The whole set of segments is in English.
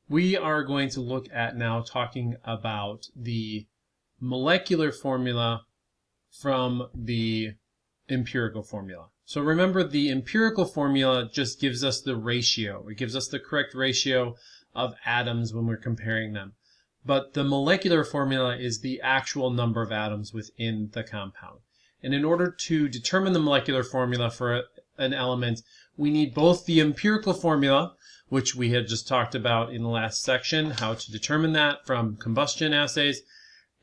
We are going to look at now talking about the molecular formula from the empirical formula. So remember, the empirical formula just gives us the ratio. It gives us the correct ratio of atoms when we're comparing them. But the molecular formula is the actual number of atoms within the compound. And in order to determine the molecular formula for an element, we need both the empirical formula, which we had just talked about in the last section, how to determine that from combustion assays,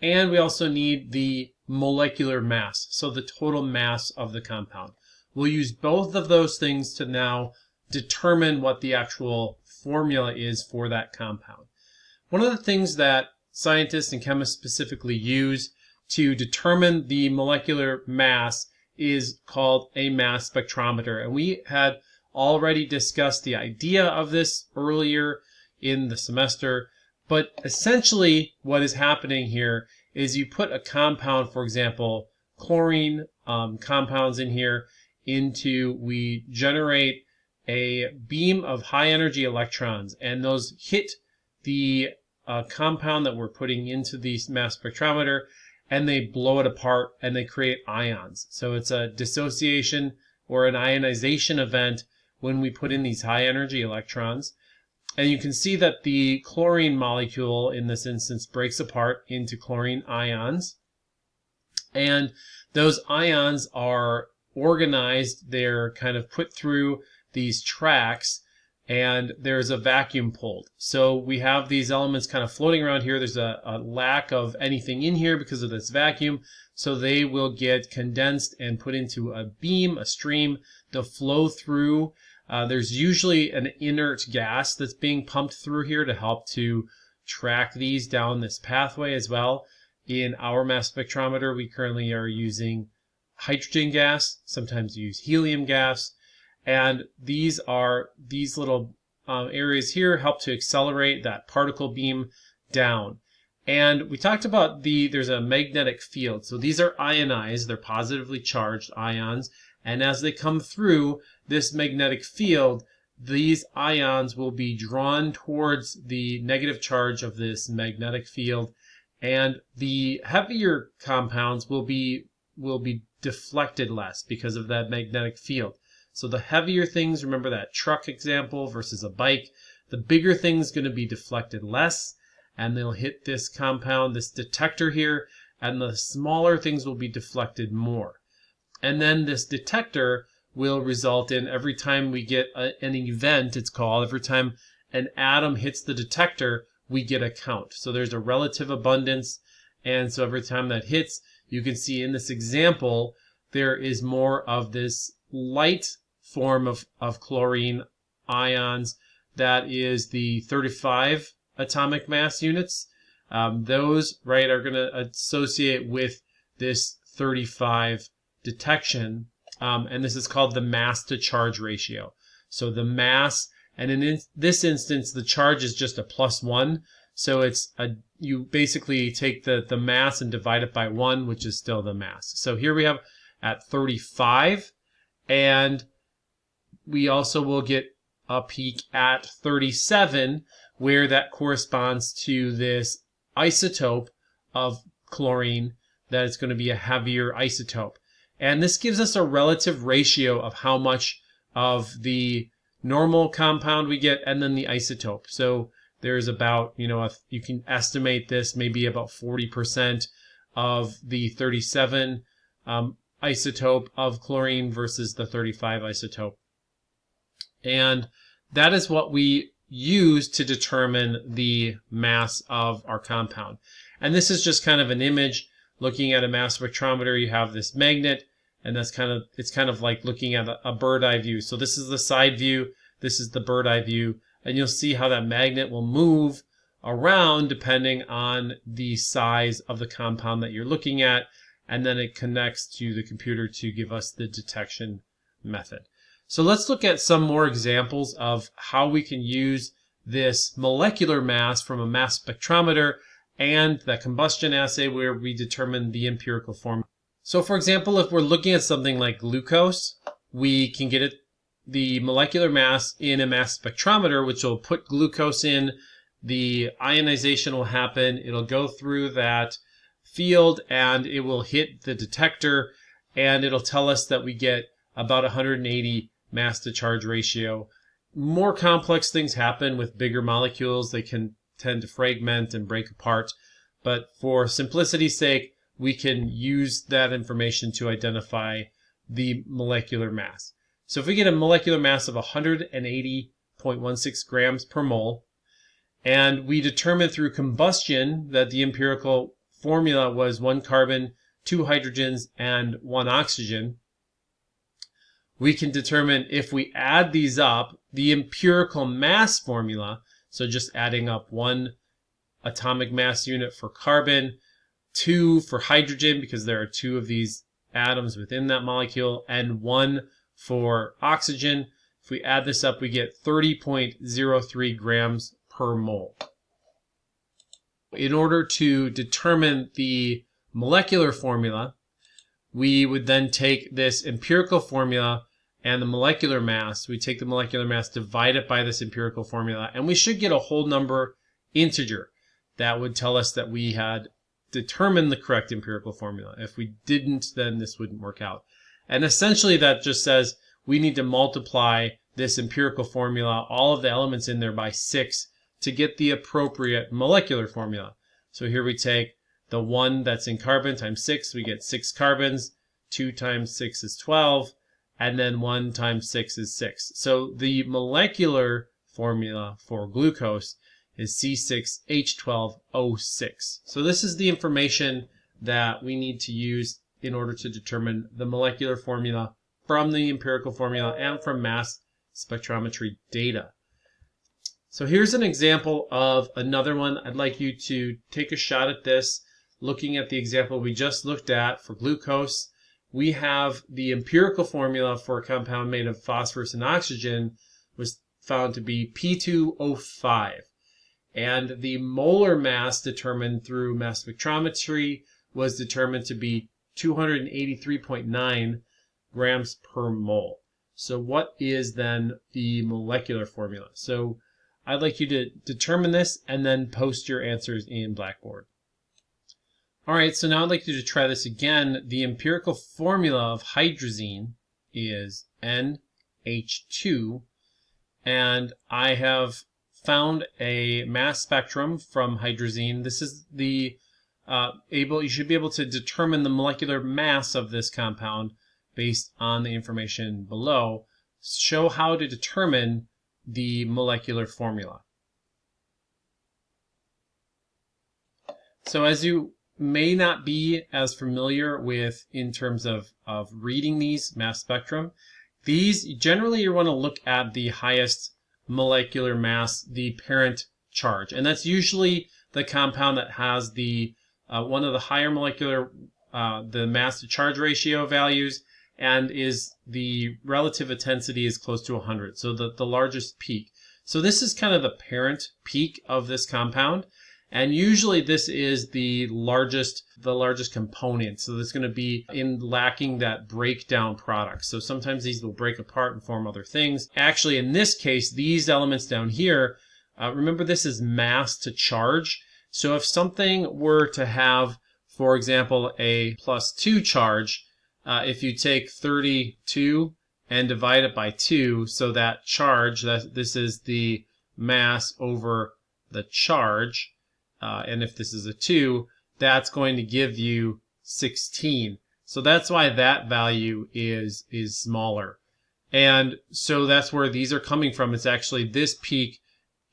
and we also need the molecular mass, so the total mass of the compound. We'll use both of those things to now determine what the actual formula is for that compound. One of the things that scientists and chemists specifically use to determine the molecular mass is called a mass spectrometer. And we had already discussed the idea of this earlier in the semester. But essentially what is happening here is you put a compound, for example, chlorine compounds in here, we generate a beam of high energy electrons, and those hit the compound that we're putting into the mass spectrometer, and they blow it apart and they create ions. So it's a dissociation or an ionization event when we put in these high energy electrons. And you can see that the chlorine molecule in this instance breaks apart into chlorine ions. And those ions are organized, they're kind of put through these tracks, and there's a vacuum pulled. So we have these elements kind of floating around here. There's a lack of anything in here because of this vacuum. So they will get condensed and put into a beam, a stream. They'll flow through. There's usually an inert gas that's being pumped through here to help to track these down this pathway as well. In our mass spectrometer, we currently are using hydrogen gas, sometimes use helium gas, and these little areas here help to accelerate that particle beam down. And we talked about there's a magnetic field. So these are ionized, they're positively charged ions, and as they come through this magnetic field, these ions will be drawn towards the negative charge of this magnetic field, and the heavier compounds will be deflected less because of that magnetic field. So the heavier things, remember that truck example versus a bike, the bigger thing's going to be deflected less, and they'll hit this compound, this detector here, and the smaller things will be deflected more. And then this detector will result in, every time we get an event, it's called, every time an atom hits the detector, we get a count. So there's a relative abundance, and so every time that hits, you can see in this example, there is more of this light form of chlorine ions. That is the 35 atomic mass units. Those, right, are going to associate with this 35 detection, and this is called the mass to charge ratio. So the mass, and in this instance, the charge is just a +1. So you basically take the mass and divide it by 1, which is still the mass. So here we have at 35, and we also will get a peak at 37, where that corresponds to this isotope of chlorine, that it's going to be a heavier isotope. And this gives us a relative ratio of how much of the normal compound we get and then the isotope. So there's about, you can estimate this maybe about 40% of the 37 isotope of chlorine versus the 35 isotope. And that is what we use to determine the mass of our compound. And this is just kind of an image. Looking at a mass spectrometer, you have this magnet, and it's kind of like looking at a bird eye view. So this is the side view, this is the bird eye view, and you'll see how that magnet will move around depending on the size of the compound that you're looking at, and then it connects to the computer to give us the detection method. So let's look at some more examples of how we can use this molecular mass from a mass spectrometer and the combustion assay where we determine the empirical formula. So for example, if we're looking at something like glucose, we can get the molecular mass in a mass spectrometer, which will put glucose in the ionization will happen. It'll go through that field and it will hit the detector, and it'll tell us that we get about 180 mass to charge ratio. More complex things happen with bigger molecules. They can tend to fragment and break apart. But for simplicity's sake, we can use that information to identify the molecular mass. So if we get a molecular mass of 180.16 grams per mole, and we determine through combustion that the empirical formula was 1 carbon, 2 hydrogens, and 1 oxygen, we can determine if we add these up, the empirical mass formula, so just adding up 1 atomic mass unit for carbon, 2 for hydrogen because there are 2 of these atoms within that molecule, and 1 for oxygen. If we add this up, we get 30.03 grams per mole. In order to determine the molecular formula, we would then take this empirical formula and the molecular mass. We take the molecular mass, divide it by this empirical formula, and we should get a whole number integer. That would tell us that we had determined the correct empirical formula. If we didn't, then this wouldn't work out. And essentially that just says we need to multiply this empirical formula, all of the elements in there, by 6 to get the appropriate molecular formula. So here we take the 1 that's in carbon times 6, we get 6 carbons, 2 times 6 is 12, and then 1 times 6 is 6. So the molecular formula for glucose is C6H12O6. So this is the information that we need to use in order to determine the molecular formula from the empirical formula and from mass spectrometry data. So here's an example of another one. I'd like you to take a shot at this. Looking at the example we just looked at for glucose, we have the empirical formula for a compound made of phosphorus and oxygen was found to be P2O5. And the molar mass determined through mass spectrometry was determined to be 283.9 grams per mole. So what is then the molecular formula? So I'd like you to determine this and then post your answers in Blackboard. All right, so now I'd like you to try this again. The empirical formula of hydrazine is NH2, and I have found a mass spectrum from hydrazine. This is the you should be able to determine the molecular mass of this compound based on the information below. Show how to determine the molecular formula. So as you may not be as familiar with in terms of reading these mass spectrum, these generally you want to look at the highest molecular mass, the parent charge, and that's usually the compound that has the one of the higher molecular the mass to charge ratio values, and is the relative intensity is close to 100, so the largest peak. So this is kind of the parent peak of this compound, and usually this is the largest component. So it's going to be in lacking that breakdown product. So sometimes these will break apart and form other things. Actually, in this case, these elements down here, remember this is mass to charge. So if something were to have, for example, a +2 charge, if you take 32 and divide it by 2, so that charge, this is the mass over the charge, and if this is a 2, that's going to give you 16. So that's why that value is smaller. And so that's where these are coming from. It's actually this peak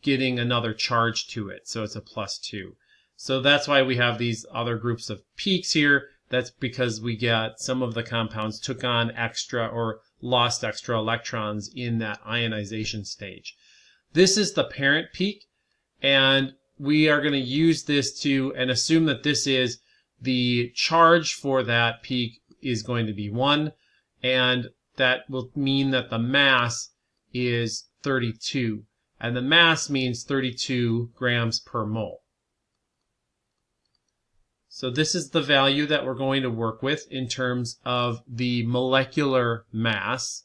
getting another charge to it. So it's a +2. So that's why we have these other groups of peaks here. That's because we get some of the compounds took on extra or lost extra electrons in that ionization stage. This is the parent peak, and we are going to use this to and assume that this is the charge for that peak is going to be 1, and that will mean that the mass is 32, and the mass means 32 grams per mole. So this is the value that we're going to work with in terms of the molecular mass.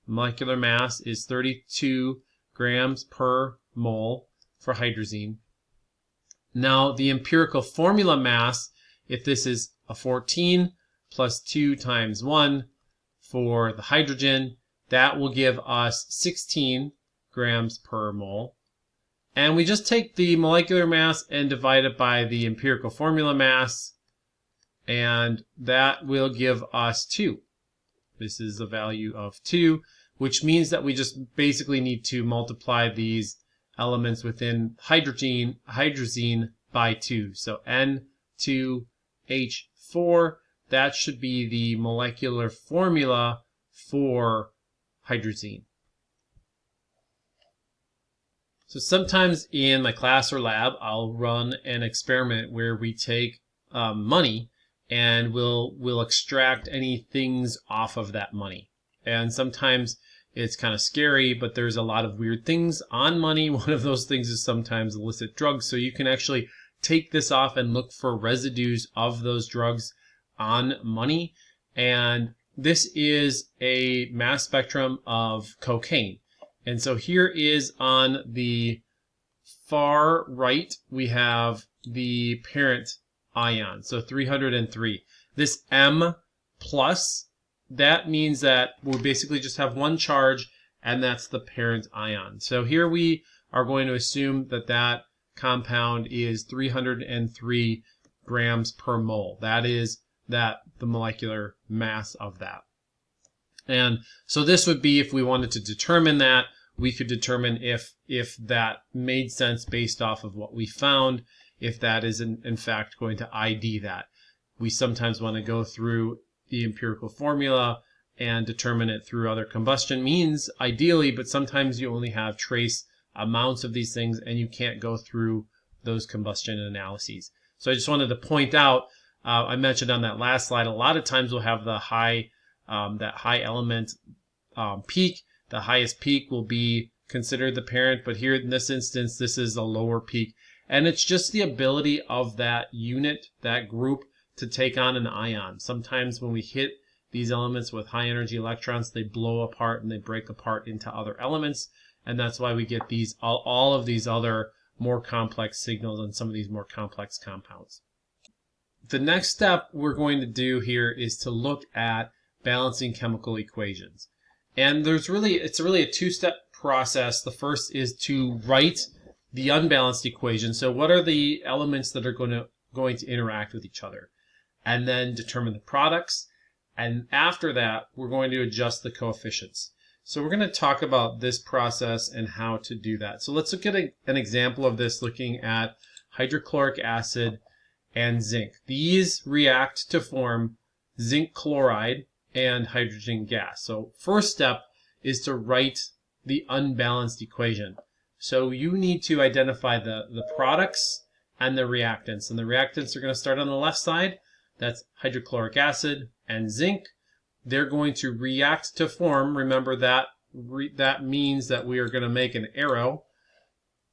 Molecular mass is 32 grams per mole for hydrazine. Now the empirical formula mass, if this is a 14 plus 2 times 1 for the hydrogen, that will give us 16 grams per mole. And we just take the molecular mass and divide it by the empirical formula mass, and that will give us 2. This is the value of 2, which means that we just basically need to multiply these elements within hydrazine by 2. So N2H4, that should be the molecular formula for hydrazine. So sometimes in my class or lab, I'll run an experiment where we take money and we'll extract any things off of that money. And sometimes it's kind of scary, but there's a lot of weird things on money. One of those things is sometimes illicit drugs. So you can actually take this off and look for residues of those drugs on money. And this is a mass spectrum of cocaine. And so here is on the far right, we have the parent ion, so 303. This M plus, that means that we basically just have one charge, and that's the parent ion. So here we are going to assume that that compound is 303 grams per mole. That is the molecular mass of that. And so this would be, if we wanted to determine that, we could determine if that made sense based off of what we found, if that is in fact going to ID that. We sometimes want to go through the empirical formula and determine it through other combustion means, ideally, but sometimes you only have trace amounts of these things and you can't go through those combustion analyses. So I just wanted to point out, I mentioned on that last slide, a lot of times we'll have the that high element peak. The highest peak will be considered the parent, but here in this instance, this is a lower peak. And it's just the ability of that unit, that group, to take on an ion. Sometimes when we hit these elements with high energy electrons, they blow apart and they break apart into other elements. And that's why we get these all of these other more complex signals on some of these more complex compounds. The next step we're going to do here is to look at balancing chemical equations. And it's really a two-step process. The first is to write the unbalanced equation. So what are the elements that are going to interact with each other? And then determine the products. And after that, we're going to adjust the coefficients. So we're going to talk about this process and how to do that. So let's look at an example of this, looking at hydrochloric acid and zinc. These react to form zinc chloride and hydrogen gas. So first step is to write the unbalanced equation. So you need to identify the products and the reactants. And the reactants are going to start on the left side. That's hydrochloric acid and zinc. They're going to react to form. Remember that that means that we are going to make an arrow,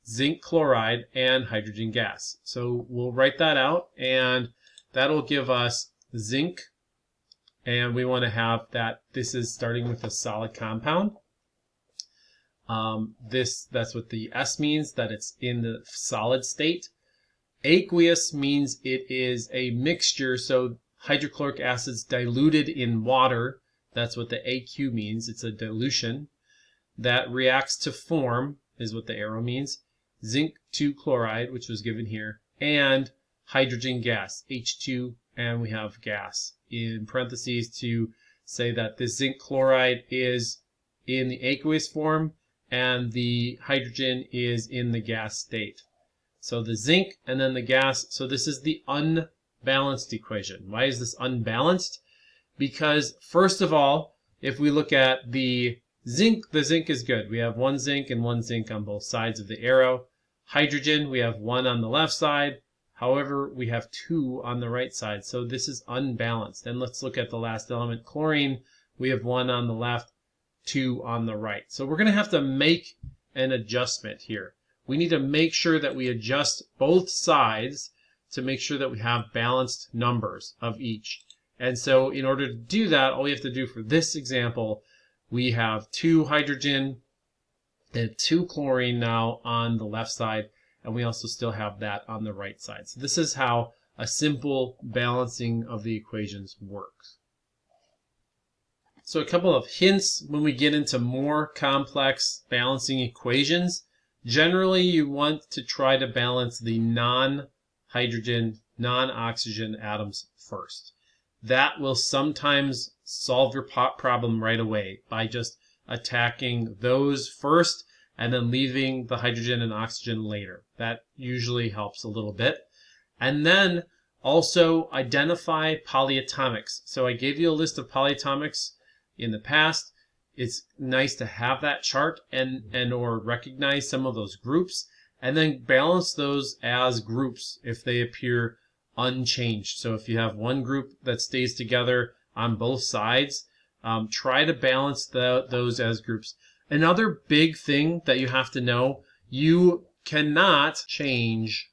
zinc chloride and hydrogen gas. So we'll write that out, and that'll give us zinc. And we want to have that this is starting with a solid compound. That's what the S means, that it's in the solid state. Aqueous means it is a mixture, so hydrochloric acid's diluted in water. That's what the AQ means. It's a dilution. That reacts to form is what the arrow means. Zinc 2 chloride, which was given here, and hydrogen gas, H2, and we have gas in parentheses to say that the zinc chloride is in the aqueous form and the hydrogen is in the gas state. So the zinc and then the gas. So this is the unbalanced equation. Why is this unbalanced? Because first of all, if we look at the zinc is good. We have one zinc and one zinc on both sides of the arrow. Hydrogen, we have one on the left side. However, we have two on the right side. So this is unbalanced. And let's look at the last element, chlorine. We have one on the left, two on the right. So we're going to have to make an adjustment here. We need to make sure that we adjust both sides to make sure that we have balanced numbers of each. And so in order to do that, all we have to do for this example, we have 2 hydrogen and 2 chlorine now on the left side, and we also still have that on the right side. So this is how a simple balancing of the equations works. So a couple of hints when we get into more complex balancing equations. Generally, you want to try to balance the non-hydrogen, non-oxygen atoms first. That will sometimes solve your problem right away by just attacking those first and then leaving the hydrogen and oxygen later. That usually helps a little bit. And then also identify polyatomics. So I gave you a list of polyatomics in the past. It's nice to have that chart and or recognize some of those groups and then balance those as groups if they appear unchanged. So if you have one group that stays together on both sides, try to balance those as groups. Another big thing that you have to know, you cannot change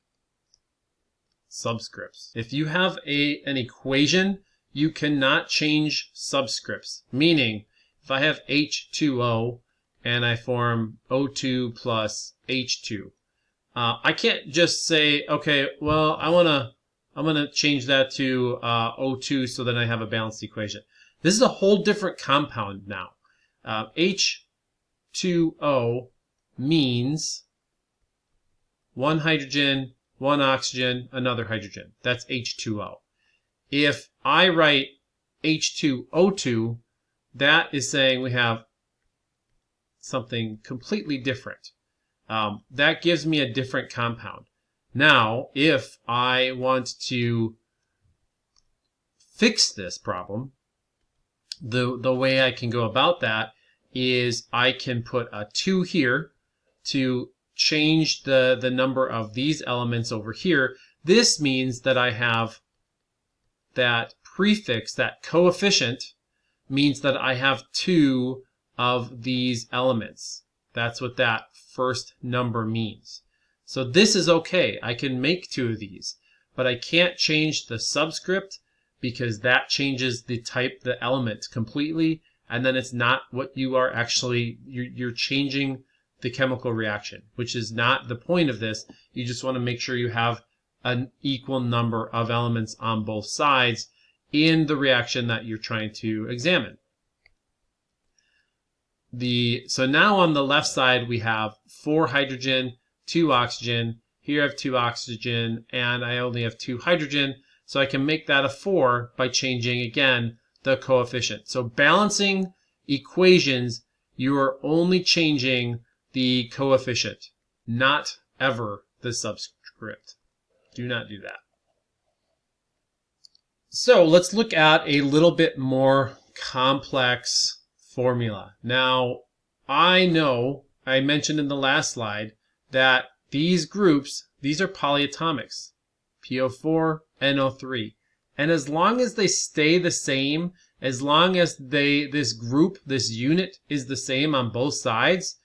subscripts. If you have an equation, you cannot change subscripts. Meaning, if I have H2O and I form O2 plus H2, I can't just say, okay, well, I'm gonna change that to O2 so then I have a balanced equation. This is a whole different compound now. H2O means one hydrogen, one oxygen, another hydrogen. That's H2O. If I write H2O2, that is saying we have something completely different. That gives me a different compound. Now, if I want to fix this problem, the way I can go about that is I can put a 2 here to change the number of these elements over here. This means that I have that prefix, that coefficient, means that I have 2 of these elements. That's what that first number means. So this is okay. I can make 2 of these, but I can't change the subscript because that changes the type, the element completely, and then it's not what you are actually, you're changing the chemical reaction, which is not the point of this. You just want to make sure you have an equal number of elements on both sides in the reaction that you're trying to examine. So now on the left side we have 4 hydrogen, 2 oxygen. Here I have 2 oxygen and I only have 2 hydrogen, so I can make that a 4 by changing again the coefficient. So balancing equations, you are only changing the coefficient, not ever the subscript. Do not do that. So let's look at a little bit more complex formula. Now, I know I mentioned in the last slide that these groups, these are polyatomics, PO4, NO3. And as long as they stay the same, as long as this group, this unit is the same on both sides,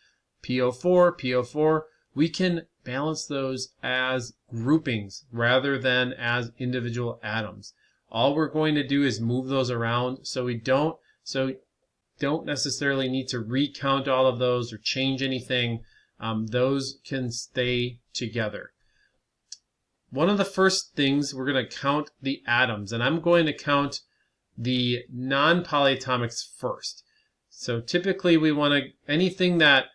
PO4, PO4, we can balance those as groupings rather than as individual atoms. All we're going to do is move those around so we don't necessarily need to recount all of those or change anything. Those can stay together. One of the first things, we're going to count the atoms, and I'm going to count the non-polyatomics first. So typically we want to, anything that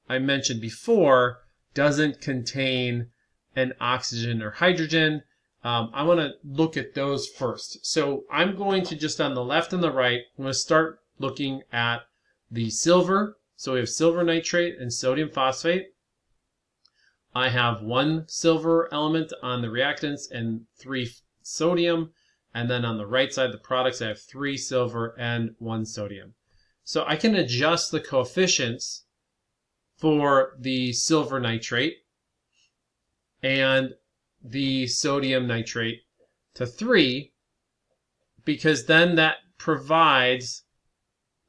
I mentioned before doesn't contain an oxygen or hydrogen. I want to look at those first. So I'm going to just on the left and the right, I'm going to start looking at the silver. So we have silver nitrate and sodium phosphate. I have 1 silver element on the reactants and 3 sodium. And then on the right side, the products, I have 3 silver and 1 sodium. So I can adjust the coefficients for the silver nitrate and the sodium nitrate to 3, because then that provides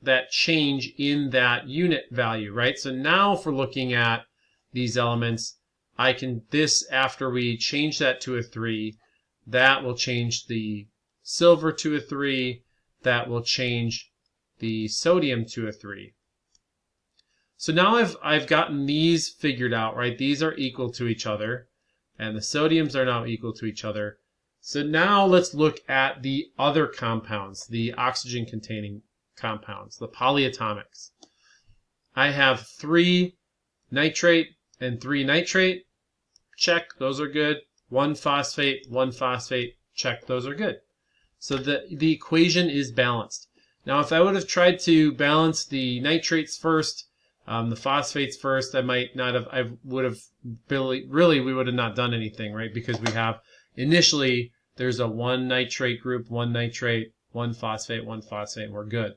that change in that unit value, right? So now if we're looking at these elements, I can, after we change that to a 3, that will change the silver to a 3, that will change the sodium to a 3. So now I've gotten these figured out, right? These are equal to each other, and the sodiums are now equal to each other. So now let's look at the other compounds, the oxygen-containing compounds, the polyatomics. I have 3 nitrate and 3 nitrate. Check, those are good. 1 phosphate, 1 phosphate. Check, those are good. So the equation is balanced. Now, if I would have tried to balance the nitrates first, the phosphates first, I would have really, we would have not done anything, right? Because we have, initially, there's a 1 nitrate group, 1 nitrate, 1 phosphate, 1 phosphate, and we're good.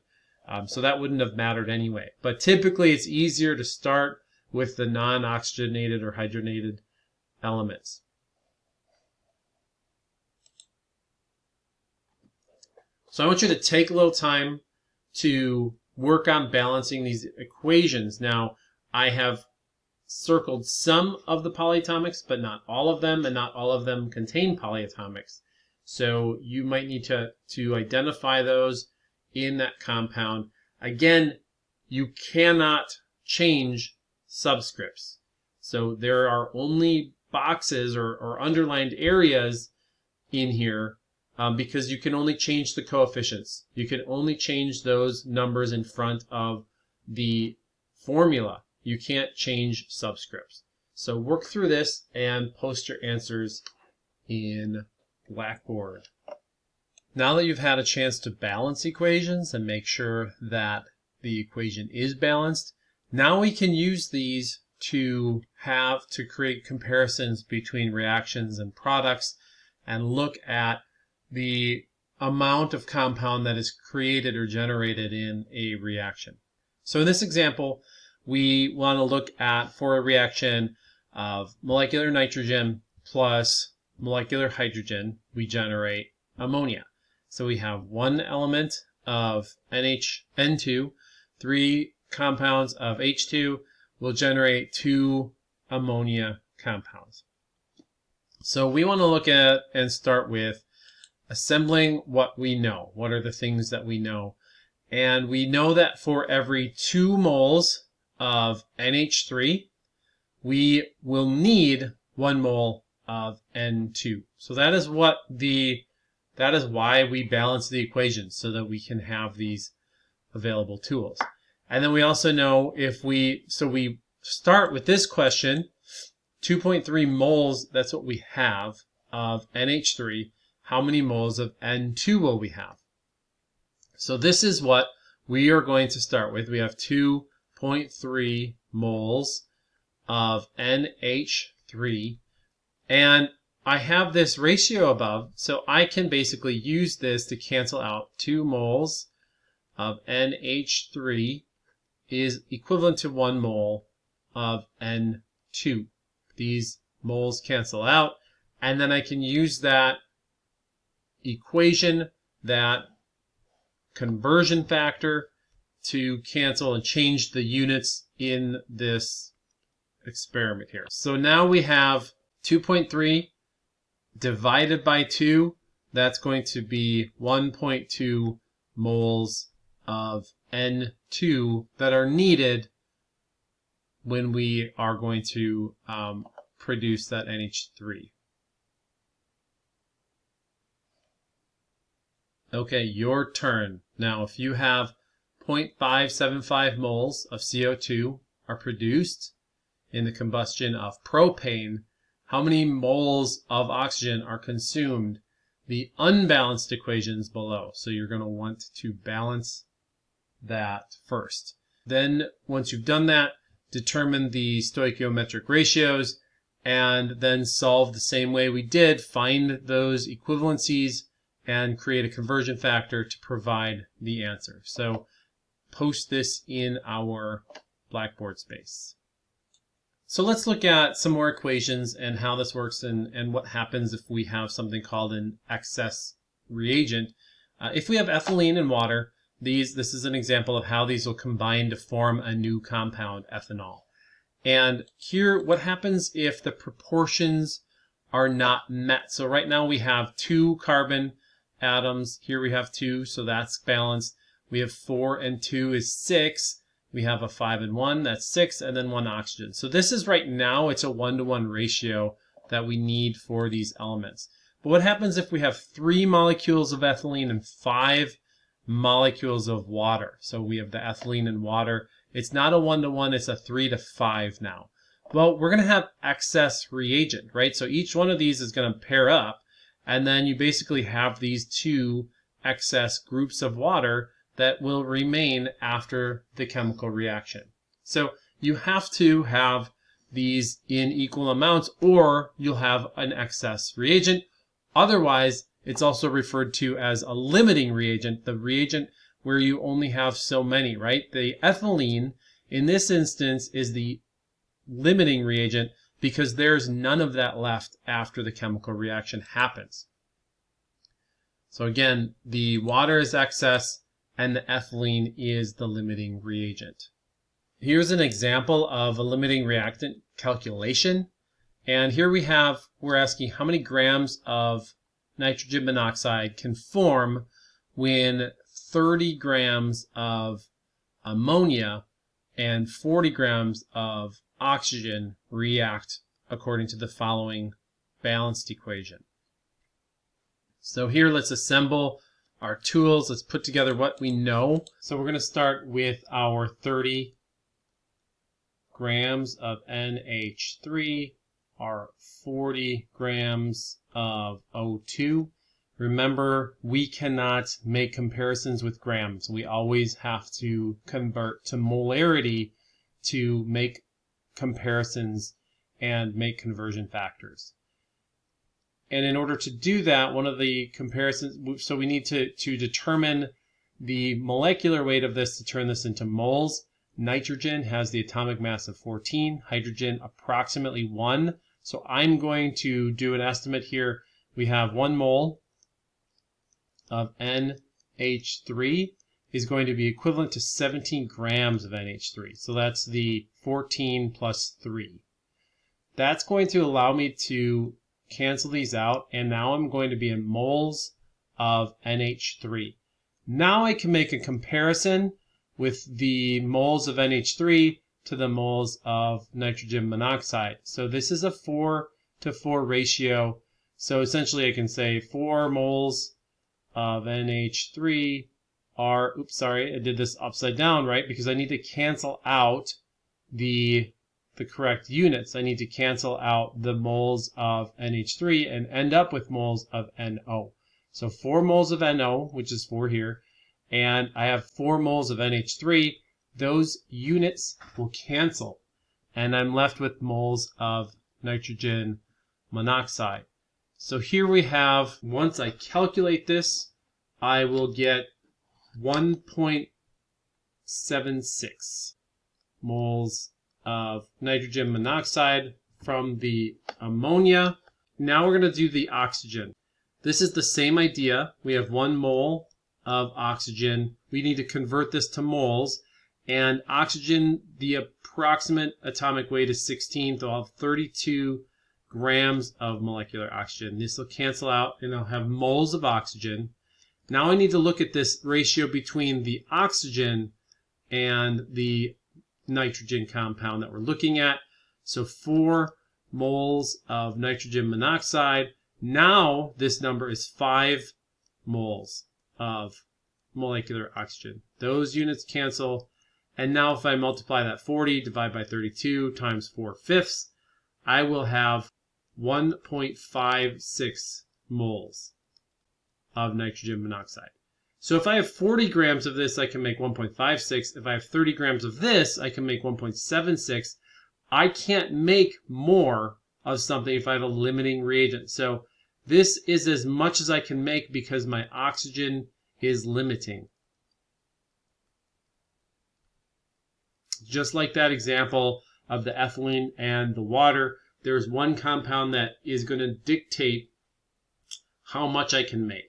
So that wouldn't have mattered anyway. But typically, it's easier to start with the non-oxygenated or hydrogenated elements. So I want you to take a little time to work on balancing these equations. Now, I have circled some of the polyatomics, but not all of them, and not all of them contain polyatomics. So you might need to identify those in that compound. Again, you cannot change subscripts. So there are only boxes or underlined areas in here because you can only change the coefficients. You can only change those numbers in front of the formula. You can't change subscripts. So work through this and post your answers in Blackboard. Now that you've had a chance to balance equations and make sure that the equation is balanced, now we can use these to create comparisons between reactions and products and look at the amount of compound that is created or generated in a reaction. So in this example, we want to look at, for a reaction of molecular nitrogen plus molecular hydrogen, we generate ammonia. So we have 1 element of N2, 3 compounds of H2 will generate 2 ammonia compounds. So we want to look at and start with assembling what we know. What are the things that we know? And we know that for every 2 moles of NH3, we will need 1 mole of N2. So that is why we balance the equation, so that we can have these available tools. And then we also know we start with this question, 2.3 moles, that's what we have of NH3. How many moles of N2 will we have? So this is what we are going to start with. We have 2.3 moles of NH3. And I have this ratio above, so I can basically use this to cancel out 2 moles of NH3 is equivalent to 1 mole of N2. These moles cancel out, and then I can use that equation, that conversion factor, to cancel and change the units in this experiment here. So now we have 2.3 divided by 2. That's going to be 1.2 moles of N2 that are needed when we are going to produce that NH3. Okay, your turn. Now, if you have 0.575 moles of CO2 are produced in the combustion of propane, how many moles of oxygen are consumed? The unbalanced equations below. So you're going to want to balance that first. Then, once you've done that, determine the stoichiometric ratios, and then solve the same way we did. Find those equivalencies and create a conversion factor to provide the answer. So post this in our Blackboard space. So let's look at some more equations and how this works and what happens if we have something called an excess reagent. If we have ethylene and water, this is an example of how these will combine to form a new compound, ethanol. And here, what happens if the proportions are not met? So right now we have 2 carbon atoms. Here we have 2, so that's balanced. We have 4 and 2 is 6. we have a 5 and 1, that's 6, and then 1 oxygen. So this is right now, it's a 1-to-1 ratio that we need for these elements. But what happens if we have 3 molecules of ethylene and 5 molecules of water? So we have the ethylene and water. It's not a 1-to-1, it's a 3-to-5 now. Well, we're going to have excess reagent, right? So each one of these is going to pair up, and then you basically have these 2 excess groups of water that will remain after the chemical reaction. So you have to have these in equal amounts or you'll have an excess reagent. Otherwise, it's also referred to as a limiting reagent, the reagent where you only have so many, right? The ethylene in this instance is the limiting reagent because there's none of that left after the chemical reaction happens. So again, the water is excess and the ethylene is the limiting reagent. Here's an example of a limiting reactant calculation. And here we're asking how many grams of nitrogen monoxide can form when 30 grams of ammonia and 40 grams of oxygen react according to the following balanced equation. So here let's assemble our tools. Let's put together what we know. So we're going to start with our 30 grams of NH3, our 40 grams of O2. Remember, we cannot make comparisons with grams. We always have to convert to molarity to make comparisons and make conversion factors. And in order to do that, one of the comparisons, so we need to determine the molecular weight of this to turn this into moles. Nitrogen has the atomic mass of 14, hydrogen approximately 1. So I'm going to do an estimate here. We have 1 mole of NH3 is going to be equivalent to 17 grams of NH3. So that's the 14 plus 3. That's going to allow me to cancel these out, and now I'm going to be in moles of NH3. Now I can make a comparison with the moles of NH3 to the moles of nitrogen monoxide. So this is a 4-to-4 ratio. So essentially I can say 4 moles of NH3 are, oops, sorry, I did this upside down, right? Because I need to cancel out the correct units. I need to cancel out the moles of NH3 and end up with moles of NO. So 4 moles of NO, which is 4 here, and I have 4 moles of NH3. Those units will cancel, and I'm left with moles of nitrogen monoxide. So here we have, once I calculate this, I will get 1.76 moles of nitrogen monoxide from the ammonia. Now we're going to do the oxygen. This is the same idea. We have 1 mole of oxygen. We need to convert this to moles. And oxygen, the approximate atomic weight is 16, so I'll have 32 grams of molecular oxygen. This will cancel out, and I'll have moles of oxygen. Now I need to look at this ratio between the oxygen and the nitrogen compound that we're looking at. So 4 moles of nitrogen monoxide. Now this number is 5 moles of molecular oxygen. Those units cancel. And now if I multiply that 40, divide by 32 times 4/5, I will have 1.56 moles of nitrogen monoxide. So if I have 40 grams of this, I can make 1.56. If I have 30 grams of this, I can make 1.76. I can't make more of something if I have a limiting reagent. So this is as much as I can make because my oxygen is limiting. Just like that example of the ethylene and the water, there's one compound that is going to dictate how much I can make.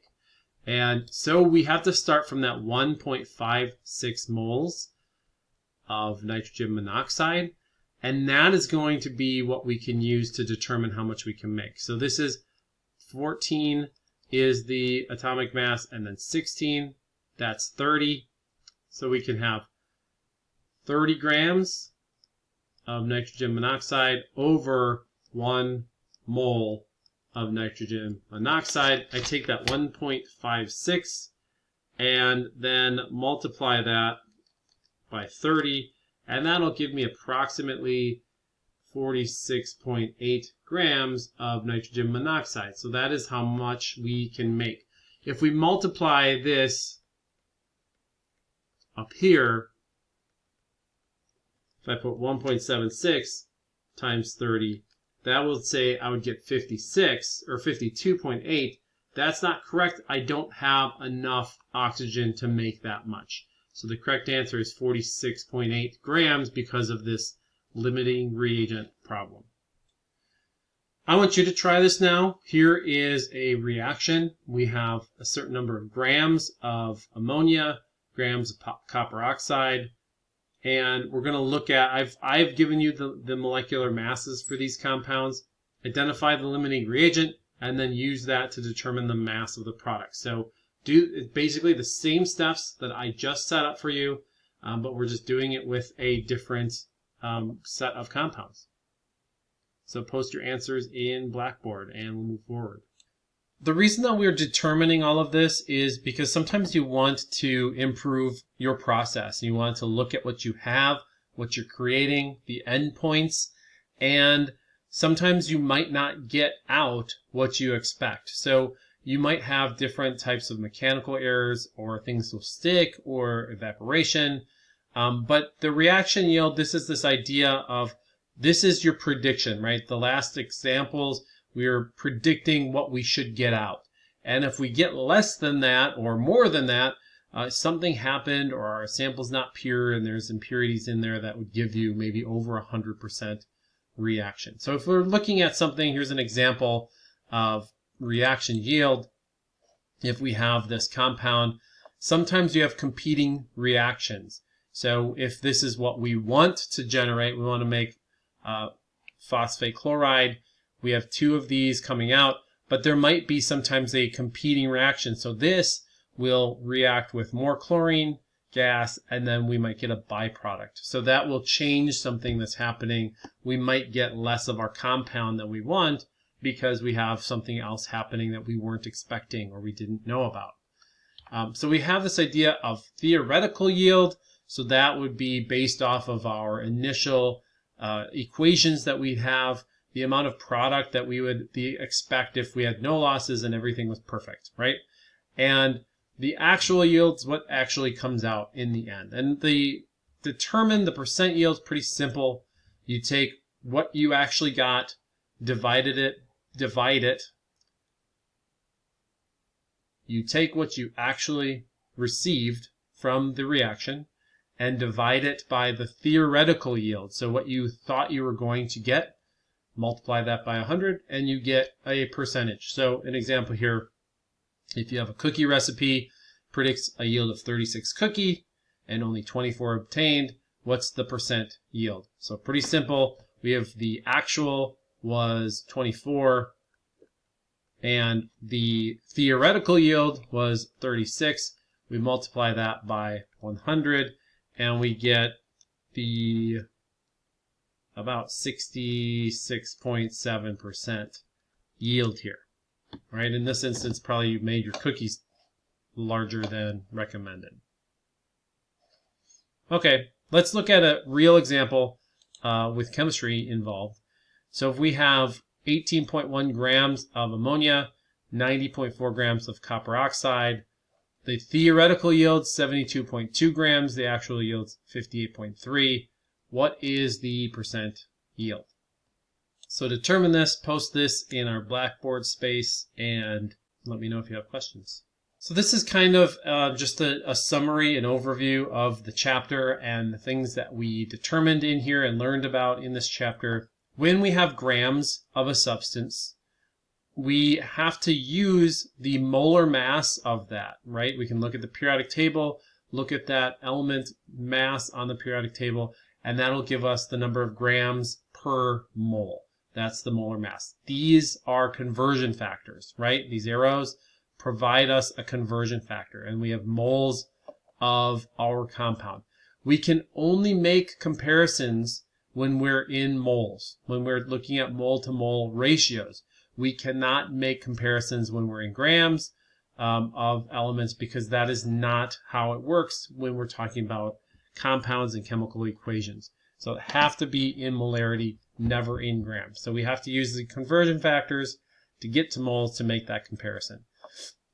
And so we have to start from that 1.56 moles of nitrogen monoxide. And that is going to be what we can use to determine how much we can make. So this is 14 is the atomic mass, and then 16, that's 30. So we can have 30 grams of nitrogen monoxide over 1 mole of nitrogen monoxide. I take that 1.56 and then multiply that by 30, and that'll give me approximately 46.8 grams of nitrogen monoxide. So that is how much we can make. If we multiply this up here, if I put 1.76 times 30, that will say I would get 56 or 52.8. That's not correct. I don't have enough oxygen to make that much. So the correct answer is 46.8 grams because of this limiting reagent problem. I want you to try this now. Here is a reaction. We have a certain number of grams of ammonia, grams of copper oxide, and we're going to look at, I've given you the molecular masses for these compounds, identify the limiting reagent, and then use that to determine the mass of the product. So do basically the same steps that I just set up for you, but we're just doing it with a different set of compounds. So post your answers in Blackboard and we'll move forward. The reason that we're determining all of this is because sometimes you want to improve your process. You want to look at what you have, what you're creating, the endpoints, and sometimes you might not get out what you expect. So you might have different types of mechanical errors, or things will stick, or evaporation. But the reaction yield, this is this idea of, this is your prediction, right? The last examples, we are predicting what we should get out. And if we get less than that or more than that, something happened or our sample's not pure and there's impurities in there that would give you maybe over 100% reaction. So if we're looking at something, here's an example of reaction yield. If we have this compound, sometimes you have competing reactions. So if this is what we want to generate, we want to make phosphate chloride. We have 2 of these coming out, but there might be sometimes a competing reaction. So this will react with more chlorine gas, and then we might get a byproduct. So that will change something that's happening. We might get less of our compound than we want because we have something else happening that we weren't expecting or we didn't know about. So we have this idea of theoretical yield. So that would be based off of our initial equations that we have, the amount of product that we would expect if we had no losses and everything was perfect, right? And the actual yield's what actually comes out in the end. And determine the percent yield is pretty simple. You take what you actually got, divide it. You take what you actually received from the reaction and divide it by the theoretical yield. So what you thought you were going to get, multiply that by 100 and you get a percentage. So an example here, if you have a cookie recipe, predicts a yield of 36 cookie and only 24 obtained, what's the percent yield? So pretty simple. We have the actual was 24 and the theoretical yield was 36. We multiply that by 100 and we get the about 66.7% yield here, right? In this instance, probably you made your cookies larger than recommended. Okay, let's look at a real example with chemistry involved. So if we have 18.1 grams of ammonia, 90.4 grams of copper oxide, the theoretical yield 72.2 grams, the actual yield 58.3. What is the percent yield? So determine this, post this in our Blackboard space, and let me know if you have questions. So this is kind of just a summary, an overview of the chapter and the things that we determined in here and learned about in this chapter. When we have grams of a substance, we have to use the molar mass of that, right? We can look at the periodic table, look at that element mass on the periodic table, and that'll give us the number of grams per mole. That's the molar mass. These are conversion factors, right? These arrows provide us a conversion factor, and we have moles of our compound. We can only make comparisons when we're in moles, when we're looking at mole-to-mole ratios. We cannot make comparisons when we're in grams of elements, because that is not how it works when we're talking about compounds and chemical equations. So it have to be in molarity, never in grams. So we have to use the conversion factors to get to moles to make that comparison.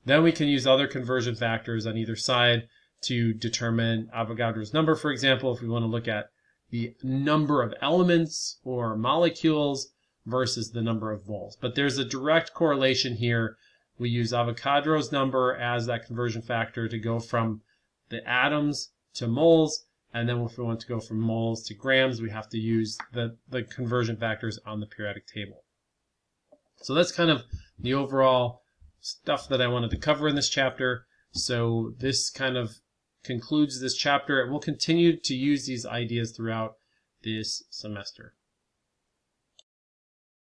Then we can use other conversion factors on either side to determine Avogadro's number, for example, if we want to look at the number of elements or molecules versus the number of moles. But there's a direct correlation here. We use Avogadro's number as that conversion factor to go from the atoms to moles, and then if we want to go from moles to grams, we have to use the conversion factors on the periodic table. So that's kind of the overall stuff that I wanted to cover in this chapter. So this kind of concludes this chapter, and we'll continue to use these ideas throughout this semester.